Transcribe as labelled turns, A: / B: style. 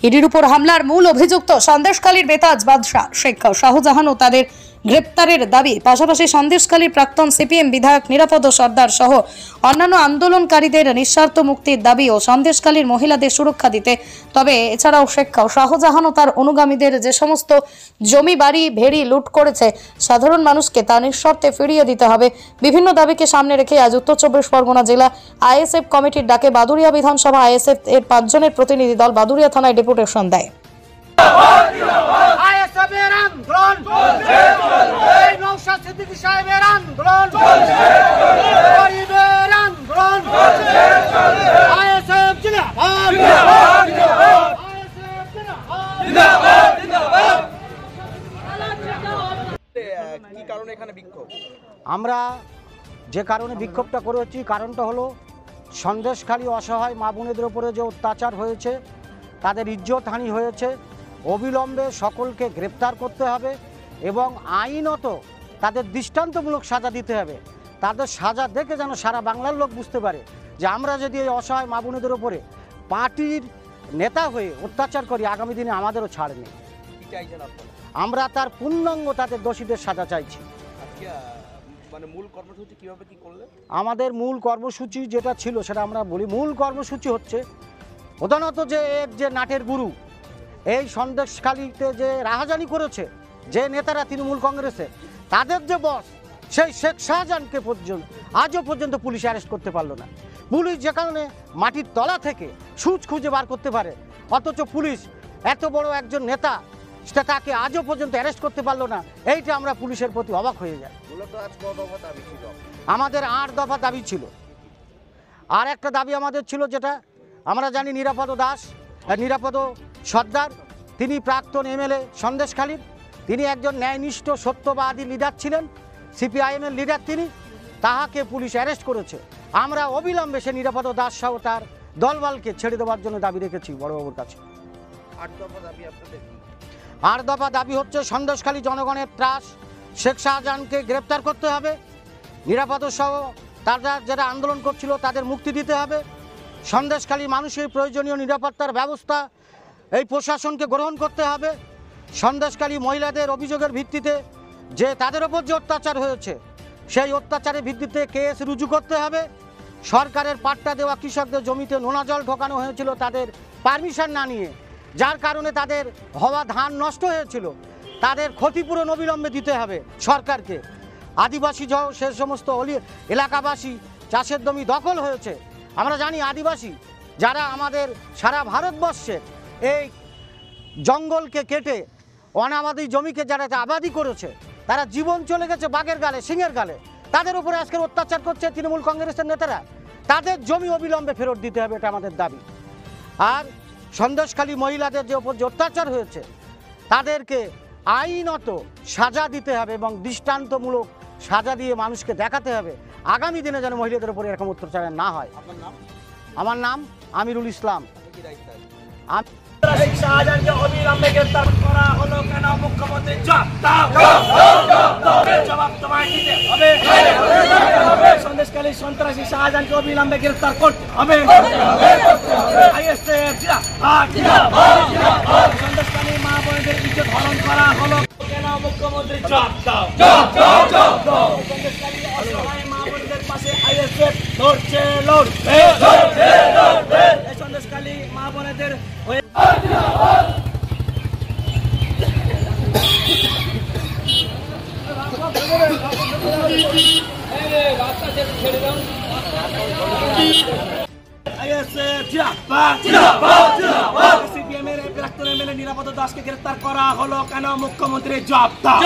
A: ইডির উপর হামলার মূল অভিযুক্ত সন্দেশখালীর বেতাজ বাদশা শেখ শাহজাহান ও তাদের গ্রেপ্তারের দাবি। পাশাপাশি সন্দেশখালীর প্রাক্তন সিপিএম বিধায়ক নিরাপদ সর্দার সহ অন্যান্য আন্দোলনকারীদের নিঃস্বার্থ মুক্তির দাবি ও সন্দেশখালীর মহিলাদের সুরক্ষা দিতে। তবে এছাড়াও শেখ শাহজাহান ও তার অনুগামীদের যে সমস্ত জমি বাড়ি ভেড়ি লুট করেছে সাধারণ মানুষকে তা নিঃশর্তে ফিরিয়ে দিতে হবে। বিভিন্ন দাবিকে সামনে রেখে আজ উত্তর চব্বিশ পরগনা জেলা আইএসএফ কমিটির ডাকে বাদুড়িয়া বিধানসভা আইএসএফ এর 5 জনের প্রতিনিধি দল বাদুড়িয়া থানায় ডেপুটেশন দেয়।
B: আমরা যে কারণে বিক্ষোভটা করেছি কারণটা হলো সন্দেশখালী অসহায় মা বোনেদের উপরে যে অত্যাচার হয়েছে, তাদের ইজ্জতহানি হয়েছে, অবিলম্বে সকলকে গ্রেপ্তার করতে হবে এবং আইনত তাদের দৃষ্টান্তমূলক সাজা দিতে হবে। তাদের সাজা দেখে যেন সারা বাংলার লোক বুঝতে পারে যে আমরা যদি এই অসহায় মা বোনেদের উপরে পার্টির নেতা হয়ে অত্যাচার করি, আগামী দিনে আমাদেরও ছাড় নেই। আমরা তার পূর্ণাঙ্গ তাদের দোষীদের সাজা চাইছি। আমাদের মূল কর্মসূচি যেটা ছিল সেটা আমরা বলি। মূল কর্মসূচি হচ্ছে প্রধানত যে নাটের গুরু এই সন্দেশখালীতে যে রাহাজানি করেছে, যে নেতারা তৃণমূল কংগ্রেসে, তাদের যে বস সেই শেখ শাহজাহানকে আজও পর্যন্ত পুলিশ অ্যারেস্ট করতে পারলো না। পুলিশ যে কারণে মাটির তলা থেকে সুচ খুঁজে বার করতে পারে, অথচ পুলিশ এত বড় একজন নেতা তাকে আজও পর্যন্ত অ্যারেস্ট করতে পারলো না। এইটা আমরা পুলিশের প্রতি অবাক হয়ে যাই। আমাদের 8 দফা দাবি ছিল। আর একটা দাবি আমাদের ছিল যেটা আমরা জানি, নিরাপদ সর্দার, তিনি প্রাক্তন এমএলএ সন্দেশখালীর, তিনি একজন ন্যায়নিষ্ঠ সত্যবাদী লিডার ছিলেন, সিপিআইএমের লিডার তিনি, তাহাকে পুলিশ অ্যারেস্ট করেছে। আমরা অবিলম্বে সে নিরাপদ দাস সহ তার দলবলকে ছেড়ে দেওয়ার জন্য দাবি রেখেছি বড়বাবুর কাছে। 8 দফা দাবি হচ্ছে সন্দেশখালী জনগণের ত্রাস, শেখ শাহজাহানকে গ্রেপ্তার করতে হবে, নিরাপদ সহ তারা যারা আন্দোলন করছিল তাদের মুক্তি দিতে হবে, সন্দেশখালী মানুষের প্রয়োজনীয় নিরাপত্তার ব্যবস্থা এই প্রশাসনকে গ্রহণ করতে হবে, সন্দেশখালী মহিলাদের অভিযোগের ভিত্তিতে যে তাদের ওপর যে অত্যাচার হয়েছে সেই অত্যাচারের ভিত্তিতে কেস রুজু করতে হবে, সরকারের পাট্টা দেওয়া কৃষকদের জমিতে নোনা জল ঢোকানো হয়েছিল তাদের পারমিশন না নিয়ে, যার কারণে তাদের হওয়া ধান নষ্ট হয়েছিল, তাদের ক্ষতিপূরণ অবিলম্বে দিতে হবে সরকারকে। আদিবাসী সে সমস্ত এলাকাবাসী চাষের জমি দখল হয়েছে। আমরা জানি আদিবাসী যারা আমাদের সারা ভারতবর্ষে এই জঙ্গলকে কেটে অনাবাদী জমিকে যারা আবাদি করেছে, তারা জীবন চলে গেছে বাঘের গালে, সিংহের গালে। তাদের উপরে আজকের অত্যাচার করছে তৃণমূল কংগ্রেসের নেতারা। তাদের জমি অবিলম্বে ফেরত দিতে হবে, এটা আমাদের দাবি। আর সন্দেশখালী মহিলাদের যে ওপর যে অত্যাচার হয়েছে তাদেরকে আইনত সাজা দিতে হবে এবং দৃষ্টান্তমূলক সাজা দিয়ে মানুষকে দেখাতে হবে আগামী দিনে যেন মহিলাদের উপর এরকম অত্যাচার না হয়। আমার নাম আমিরুল ইসলাম।
C: সন্দেশখালী সন্ত্রাসী শাহজাহানকে অবিলম্বে গ্রেফতার করতে হবে। সন্দেশখালী মা বোনদের ইজ্জত হরণ করা হলো কেন? মুখ্যমন্ত্রী জবাব দাও। সন্দেশখালী অসহায় মা বোনদের পাশে আইএসএফ লড়ছে, লড়বে। সন্দেশখালী মা বোনদের হয়ে সিপিএমের প্রাক্তন এমএলএ নিরাপদ দাসকে গ্রেফতার করা হলো কেন? মুখ্যমন্ত্রী জবাব দাও।